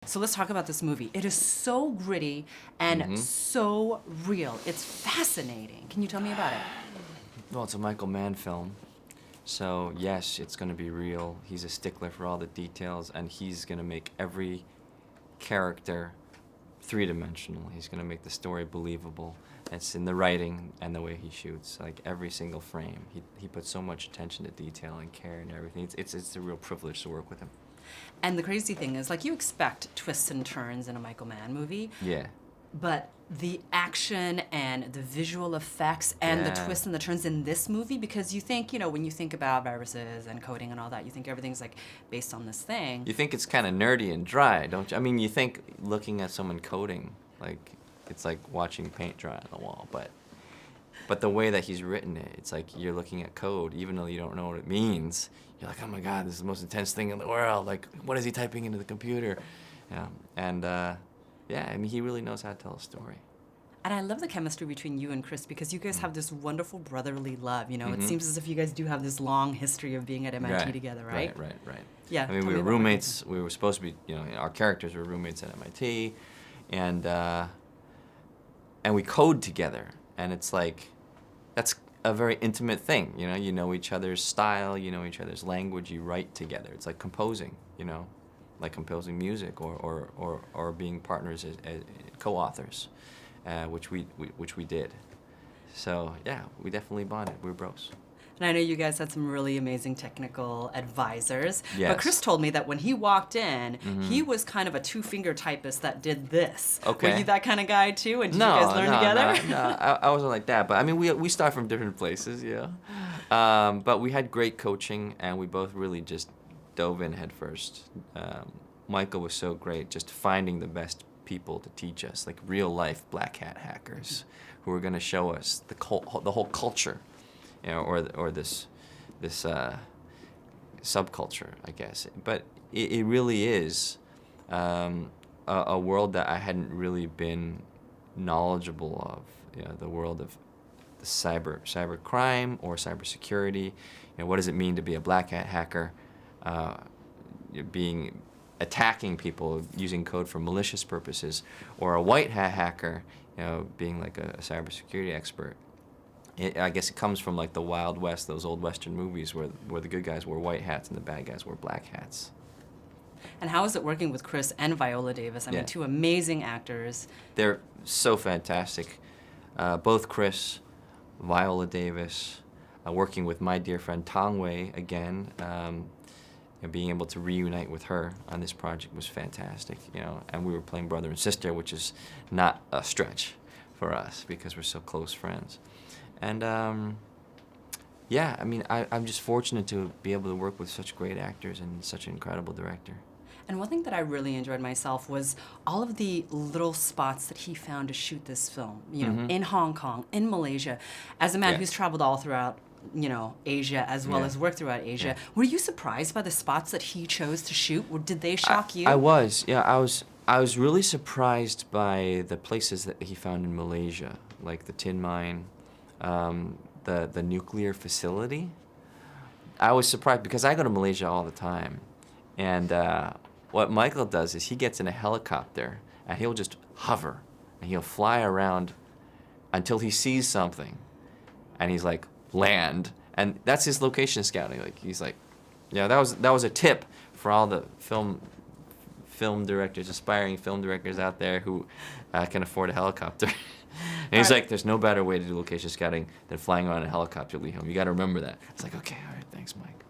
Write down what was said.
So let's talk about this movie. It is so gritty and so real. It's fascinating. Can you tell me about it? Well, it's a Michael Mann film. So, yes, it's going to be real. He's a stickler for all the details, and he's going to make every character three-dimensional. He's going to make the story believable. It's in the writing and the way he shoots. Like, every single frame. He puts so much attention to detail and care and everything. It's a real privilege to work with him. And the crazy thing is, like, you expect twists and turns in a Michael Mann movie. Yeah. But the action and the visual effects and the Yeah. twists and the turns in this movie, because you think, you know, when you think about viruses and coding and all that, you think everything's, like, based on this thing. You think it's kind of nerdy and dry, don't you? I mean, you think looking at someone coding, like, it's like watching paint dry on the wall, but the way that he's written it, it's like you're looking at code, even though you don't know what it means. You're like, oh my God, this is the most intense thing in the world. Like, what is he typing into the computer? Yeah, and yeah, I mean, he really knows how to tell a story. And I love the chemistry between you and Chris because you guys have this wonderful brotherly love. You know, it seems as if you guys do have this long history of being at MIT together, right? Right. Yeah. I mean, we were roommates. We were supposed to be, you know, our characters were roommates at MIT, and we code together. And it's like, that's a very intimate thing, you know? You know each other's style, you know each other's language, you write together. It's like composing, you know? Like composing music or being partners as co-authors, which we did. So yeah, we definitely bonded. We were bros. And I know you guys had some really amazing technical advisors. Yes. But Chris told me that when he walked in, he was kind of a two-finger typist that did this. Okay. Were you that kind of guy too? And did you guys learn together? No, I wasn't like that. But I mean, we start from different places, yeah. But we had great coaching, and we both really just dove in head first. Michael was so great, just finding the best people to teach us, like real-life Blackhat hackers, who were going to show us the whole culture, you know, or this subculture, I guess. But it really is a world that I hadn't really been knowledgeable of. You know, the world of the cyber crime or cybersecurity. You know, what does it mean to be a Blackhat hacker? Attacking people using code for malicious purposes, or a white hat hacker, you know, being like a cybersecurity expert. I guess it comes from like the Wild West, those old Western movies where the good guys wore white hats and the bad guys wore black hats. And how is it working with Chris and Viola Davis? I mean, two amazing actors. They're so fantastic. Both Chris, Viola Davis, working with my dear friend Tong Wei again. Being able to reunite with her on this project was fantastic, you know, and we were playing brother and sister, which is not a stretch for us because we're so close friends. And yeah, I mean, I'm just fortunate to be able to work with such great actors and such an incredible director. And one thing that I really enjoyed myself was all of the little spots that he found to shoot this film, you know, in Hong Kong, in Malaysia. As a man who's traveled all throughout, you know, Asia as well as worked throughout Asia. Were you surprised by the spots that he chose to shoot? Or did they shock you? I was, yeah. I was really surprised by the places that he found in Malaysia, like the tin mine, the nuclear facility. I was surprised because I go to Malaysia all the time, and what Michael does is he gets in a helicopter and he'll just hover and he'll fly around until he sees something, and he's like, land, and that's his location scouting. Like, he's like, yeah, that was a tip for all the film directors, aspiring film directors out there who can afford a helicopter. And he's like, there's no better way to do location scouting than flying around a helicopter, Lee-Hom. You got to remember that. It's like, okay, all right, thanks, Mike.